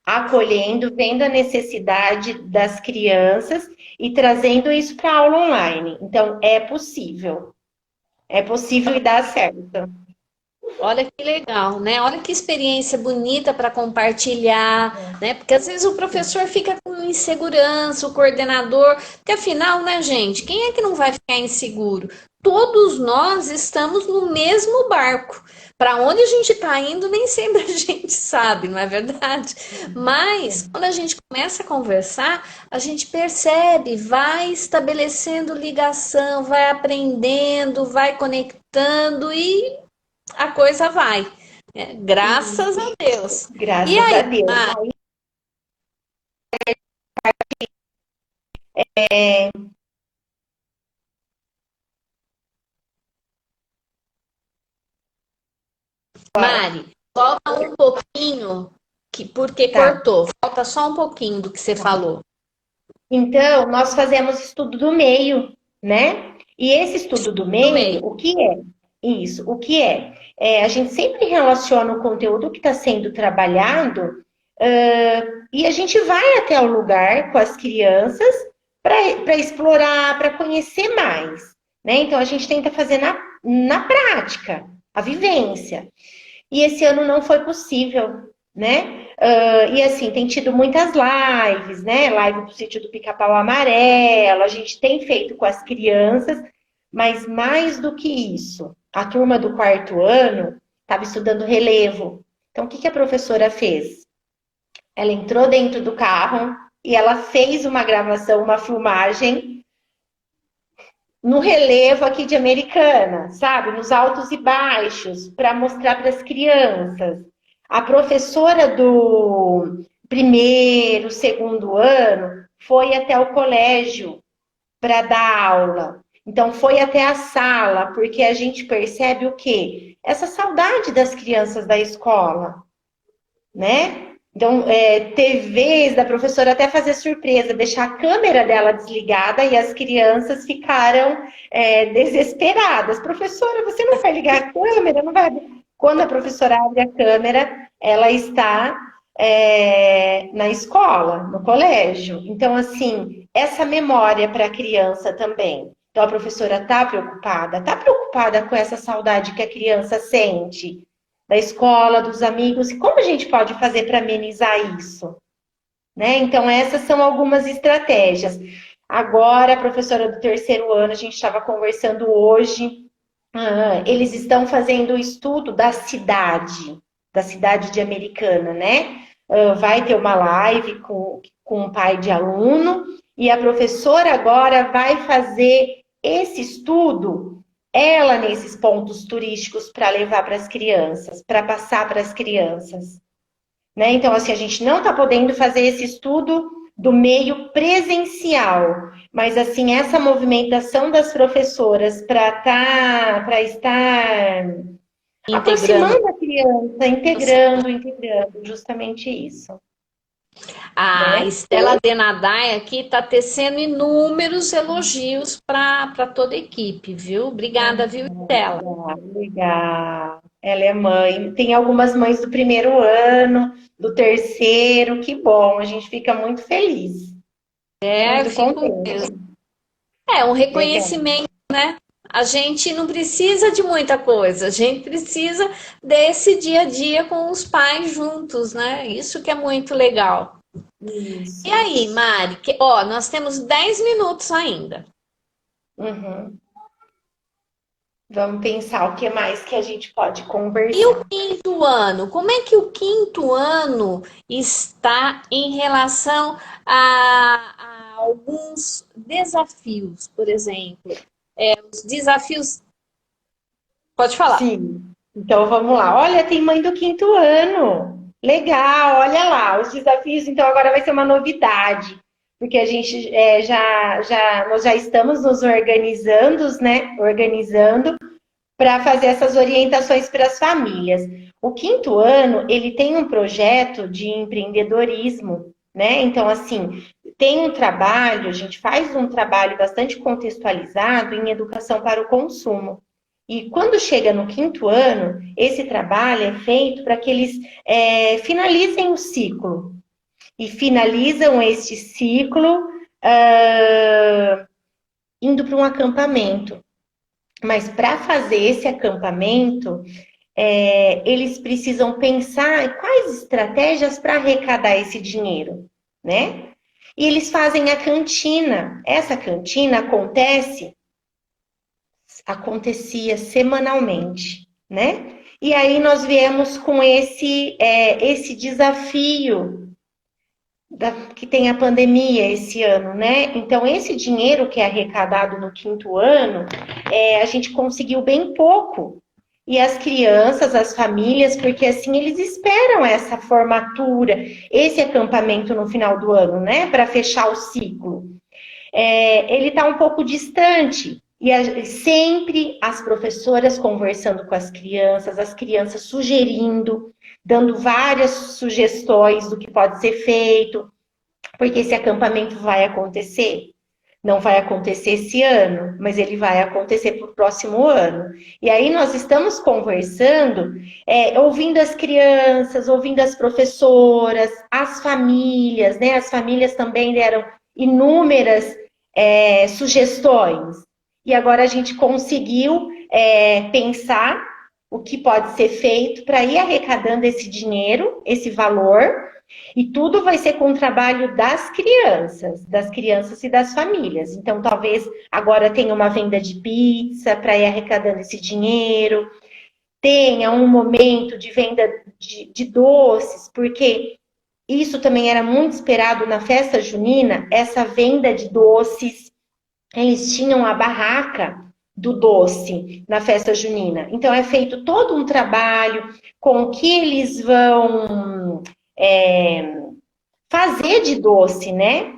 Speaker 2: acolhendo, vendo a necessidade das crianças e trazendo isso para a aula online. Então, é possível. É possível e dá certo.
Speaker 1: Olha que legal, né? Olha que experiência bonita para compartilhar, né? Porque às vezes o professor fica com insegurança, o coordenador, porque afinal, né, gente, quem é que não vai ficar inseguro? Todos nós estamos no mesmo barco. Para onde a gente está indo, nem sempre a gente sabe, não é verdade? Mas quando a gente começa a conversar, a gente percebe, vai estabelecendo ligação, vai aprendendo, vai conectando e a coisa vai. Graças a Deus. E
Speaker 2: Graças a
Speaker 1: aí,
Speaker 2: Deus.
Speaker 1: Mari, volta um pouquinho, porque
Speaker 2: Tá.
Speaker 1: cortou. Falta só um pouquinho do que você falou.
Speaker 2: Então, nós fazemos estudo do meio, né? E esse estudo do
Speaker 1: Do
Speaker 2: meio,
Speaker 1: meio.
Speaker 2: o que é? Isso, o que é? A gente sempre relaciona o conteúdo que está sendo trabalhado, e a gente vai até o lugar com as crianças para explorar, para conhecer mais, né? Então, a gente tenta fazer na prática, a vivência. E esse ano não foi possível, né? E assim, tem tido muitas lives, né? Live do Sítio do Pica-Pau Amarelo, a gente tem feito com as crianças, mas mais do que isso, a turma do quarto ano estava estudando relevo. Então, o que a professora fez? Ela entrou dentro do carro e ela fez uma gravação, uma filmagem no relevo aqui de Americana, sabe? Nos altos e baixos, para mostrar para as crianças. A professora do primeiro, segundo ano foi até o colégio para dar aula. Então, foi até a sala, porque a gente percebe o quê? Essa saudade das crianças da escola, né? Então, ter vez da professora até fazer surpresa, deixar a câmera dela desligada e as crianças ficaram desesperadas. Professora, você não vai ligar a câmera? Não vai. Quando a professora abre a câmera, ela está na escola, no colégio. Então, assim, essa memória para a criança também. Então, a professora está preocupada com essa saudade que a criança sente da escola, dos amigos, e como a gente pode fazer para amenizar isso? Né? Então, essas são algumas estratégias. Agora, a professora do terceiro ano, a gente estava conversando hoje, eles estão fazendo o estudo da cidade de Americana, né? Vai ter uma live com um pai de aluno, e a professora agora vai fazer esse estudo ela nesses pontos turísticos para levar para as crianças, para passar para as crianças. Né? Então, assim, a gente não está podendo fazer esse estudo do meio presencial, mas assim, essa movimentação das professoras para estar
Speaker 1: Integrando.
Speaker 2: aproximando a criança, integrando, justamente isso.
Speaker 1: A
Speaker 2: Né?
Speaker 1: Estela Denadai aqui está tecendo inúmeros elogios para toda a equipe, viu? Obrigada, viu, Estela?
Speaker 2: Legal. Ela é mãe. Tem algumas mães do primeiro ano, do terceiro, que bom. A gente fica muito feliz, muito
Speaker 1: Fico
Speaker 2: contente.
Speaker 1: mesmo. É um
Speaker 2: Legal.
Speaker 1: reconhecimento, né? A gente não precisa de muita coisa, a gente precisa desse dia a dia com os pais juntos, né? Isso que é muito legal. E
Speaker 2: Isso.
Speaker 1: aí, Mari, ó, nós temos 10 minutos ainda.
Speaker 2: Uhum. Vamos pensar o que mais que a gente pode
Speaker 1: E o
Speaker 2: conversar.
Speaker 1: quinto ano? Como é que o quinto ano está em relação a alguns desafios, por exemplo? Os desafios. Pode falar.
Speaker 2: Sim. Então vamos lá. Olha, tem mãe do quinto ano. Legal, olha lá. Os desafios, então, agora vai ser uma novidade. Porque a gente nós já estamos nos organizando, né? Organizando para fazer essas orientações para as famílias. O quinto ano, ele tem um projeto de empreendedorismo, né? Então, assim, tem um trabalho, a gente faz um trabalho bastante contextualizado em educação para o consumo. E quando chega no quinto ano, esse trabalho é feito para que eles finalizem o ciclo. E finalizam este ciclo indo para um acampamento. Mas para fazer esse acampamento, eles precisam pensar quais estratégias para arrecadar esse dinheiro, né? E eles fazem a cantina. Essa cantina acontecia semanalmente, né? E aí nós viemos com esse desafio que tem a pandemia esse ano, né? Então, esse dinheiro que é arrecadado no quinto ano, a gente conseguiu bem pouco. E as crianças, as famílias, porque assim eles esperam essa formatura, esse acampamento no final do ano, né? Para fechar o ciclo. Ele está um pouco distante. E sempre as professoras conversando com as crianças sugerindo, dando várias sugestões do que pode ser feito, porque esse acampamento vai acontecer. Não vai acontecer esse ano, mas ele vai acontecer para o próximo ano. E aí nós estamos conversando, ouvindo as crianças, ouvindo as professoras, as famílias, né? As famílias também deram inúmeras sugestões. E agora a gente conseguiu pensar o que pode ser feito para ir arrecadando esse dinheiro, esse valor, e tudo vai ser com o trabalho das crianças e das famílias. Então, talvez agora tenha uma venda de pizza para ir arrecadando esse dinheiro, tenha um momento de venda de doces, porque isso também era muito esperado na festa junina, essa venda de doces. Eles tinham a barraca do doce na festa junina. Então, é feito todo um trabalho com o que eles vão fazer de doce, né?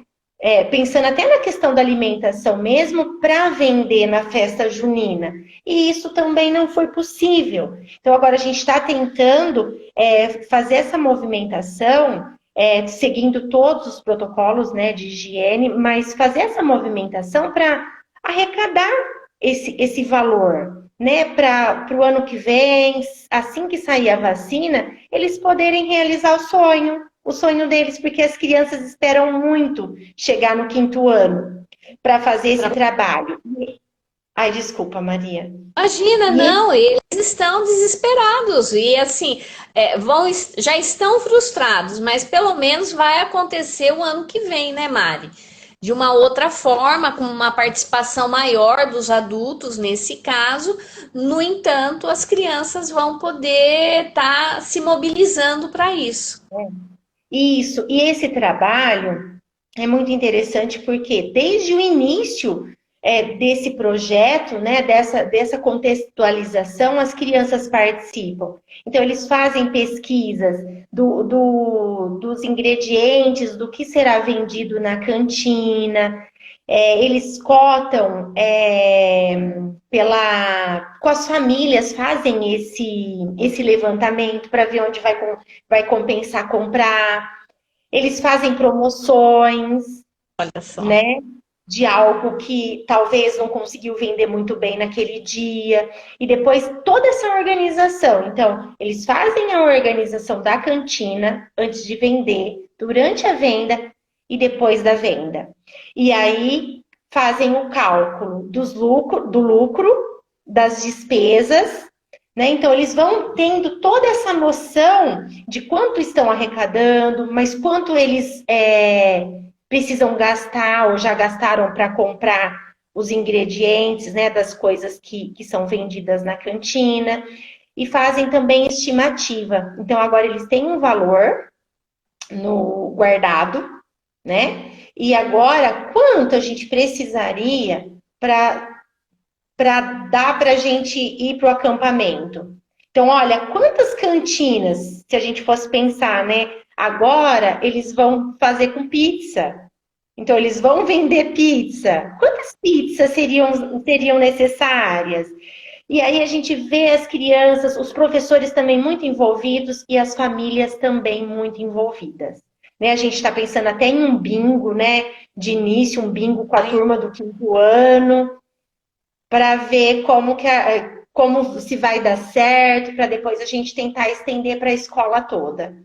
Speaker 2: Pensando até na questão da alimentação mesmo, para vender na festa junina. E isso também não foi possível. Então, agora a gente está tentando fazer essa movimentação, seguindo todos os protocolos, né, de higiene, mas fazer essa movimentação para arrecadar esse valor, né, para o ano que vem, assim que sair a vacina, eles poderem realizar o sonho deles, porque as crianças esperam muito chegar no quinto ano para fazer esse trabalho. Ai, desculpa, Maria.
Speaker 1: Imagina, não, eles estão desesperados e assim, já estão frustrados, mas pelo menos vai acontecer o ano que vem, né, Mari? De uma outra forma, com uma participação maior dos adultos nesse caso. No entanto, as crianças vão poder estar se mobilizando para isso.
Speaker 2: Isso, e esse trabalho é muito interessante porque desde o início desse projeto, né, dessa contextualização, as crianças participam. Então, eles fazem pesquisas dos ingredientes, do que será vendido na cantina, eles cotam com as famílias, fazem esse levantamento para ver onde vai compensar comprar. Eles fazem promoções,
Speaker 1: Olha só.
Speaker 2: né? De algo que talvez não conseguiu vender muito bem naquele dia. E depois toda essa organização. Então, eles fazem a organização da cantina antes de vender, durante a venda e depois da venda. E aí fazem o cálculo do lucro, das despesas, né? Então, eles vão tendo toda essa noção de quanto estão arrecadando, mas quanto eles precisam gastar ou já gastaram para comprar os ingredientes, né, das coisas que são vendidas na cantina, e fazem também estimativa. Então, agora eles têm um valor no guardado, né? E agora, quanto a gente precisaria para dar para a gente ir para o acampamento? Então, olha, quantas cantinas, se a gente fosse pensar, né? Agora eles vão fazer com pizza. Então, eles vão vender pizza. Quantas pizzas seriam necessárias? E aí a gente vê as crianças, os professores também muito envolvidos e as famílias também muito envolvidas. Né? A gente está pensando até em um bingo, né? De início, um bingo com a turma do 5º ano, para ver como se vai dar certo, para depois a gente tentar estender para a escola toda.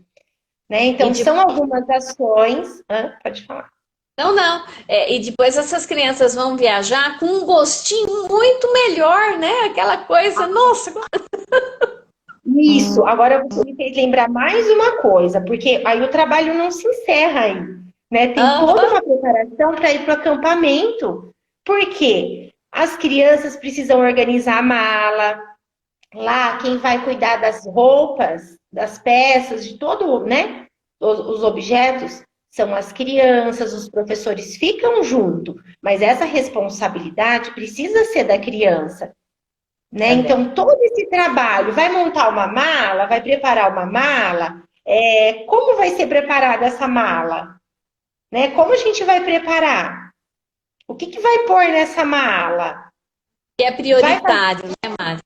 Speaker 2: Né? Então, são algumas ações. Pode falar.
Speaker 1: Não. E depois essas crianças vão viajar com um gostinho muito melhor, né? Aquela coisa, nossa.
Speaker 2: Isso. Agora você me fez lembrar mais uma coisa, porque aí o trabalho não se encerra aí, né? Tem toda uma preparação para ir para o acampamento. Por quê? As crianças precisam organizar a mala. Lá, quem vai cuidar das roupas, das peças, de todo, né? Os objetos são as crianças, os professores ficam junto, mas essa responsabilidade precisa ser da criança, né? Então, todo esse trabalho, vai montar uma mala, vai preparar uma mala, como vai ser preparada essa mala? Né? Como a gente vai preparar? O que vai pôr nessa mala?
Speaker 1: Que é prioritário, né, Mari?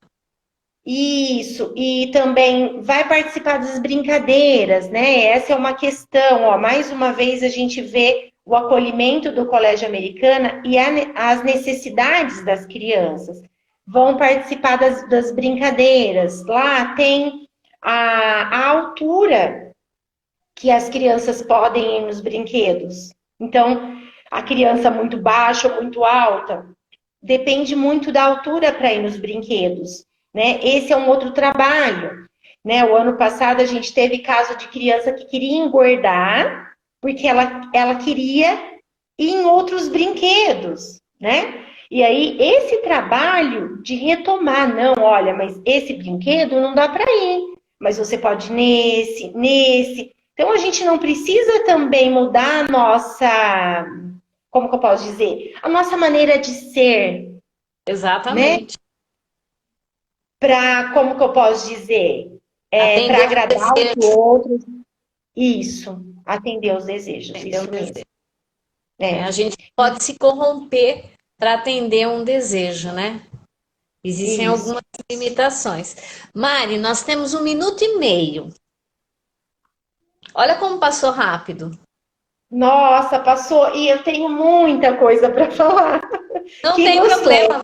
Speaker 2: Isso, e também vai participar das brincadeiras, né? Essa é uma questão, ó. Mais uma vez a gente vê o acolhimento do Colégio Americana e as necessidades das crianças. Vão participar das brincadeiras. Lá tem a altura que as crianças podem ir nos brinquedos. Então, a criança muito baixa ou muito alta, depende muito da altura para ir nos brinquedos. Né? Esse é um outro trabalho. Né? O ano passado a gente teve caso de criança que queria engordar porque ela queria ir em outros brinquedos. Né? E aí, esse trabalho de retomar, não, olha, mas esse brinquedo não dá para ir, mas você pode ir nesse. Então, a gente não precisa também mudar a nossa, como que eu posso dizer? A nossa maneira de ser.
Speaker 1: Exatamente.
Speaker 2: Né? Para, como que eu posso dizer? Para agradar os outros. Isso, atender os desejos. Isso mesmo.
Speaker 1: A gente pode se corromper para atender um desejo, né? Existem algumas limitações. Mari, nós temos 1 minuto e meio. Olha como passou rápido.
Speaker 2: Nossa, passou. E eu tenho muita coisa para falar.
Speaker 1: Não tem problema.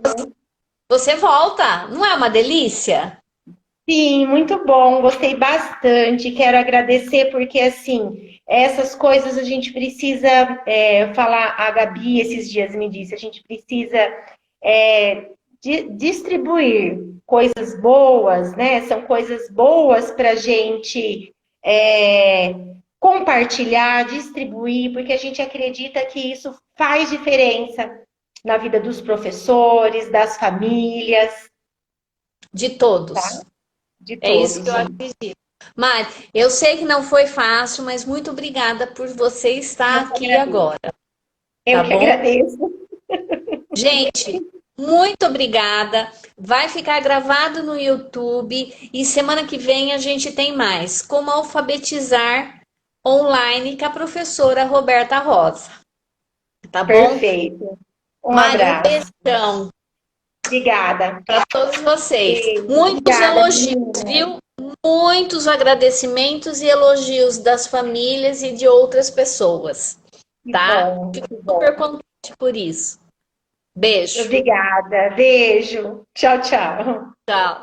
Speaker 1: Você volta. Não é uma delícia?
Speaker 2: Sim, muito bom. Gostei bastante. Quero agradecer porque, assim, essas coisas a gente precisa falar. A Gabi esses dias me disse, a gente precisa distribuir coisas boas, né? São coisas boas para a gente compartilhar, distribuir, porque a gente acredita que isso faz diferença na vida dos professores, das famílias.
Speaker 1: De todos.
Speaker 2: Tá? De todos.
Speaker 1: É isso que eu acredito. Mari, eu sei que não foi fácil, mas muito obrigada por você estar aqui agora.
Speaker 2: Eu que agradeço.
Speaker 1: Gente, muito obrigada. Vai ficar gravado no YouTube e semana que vem a gente tem mais. Como alfabetizar online com a professora Roberta Rosa. Tá bom?
Speaker 2: Perfeito.
Speaker 1: Mari,
Speaker 2: abraço.
Speaker 1: Um beijão.
Speaker 2: Obrigada.
Speaker 1: Para todos vocês.
Speaker 2: Sim,
Speaker 1: muitos
Speaker 2: obrigada,
Speaker 1: elogios, viu? Muitos agradecimentos e elogios das famílias e de outras pessoas. Tá? Fico super contente por isso. Beijo.
Speaker 2: Obrigada. Beijo. Tchau, tchau.
Speaker 1: Tchau.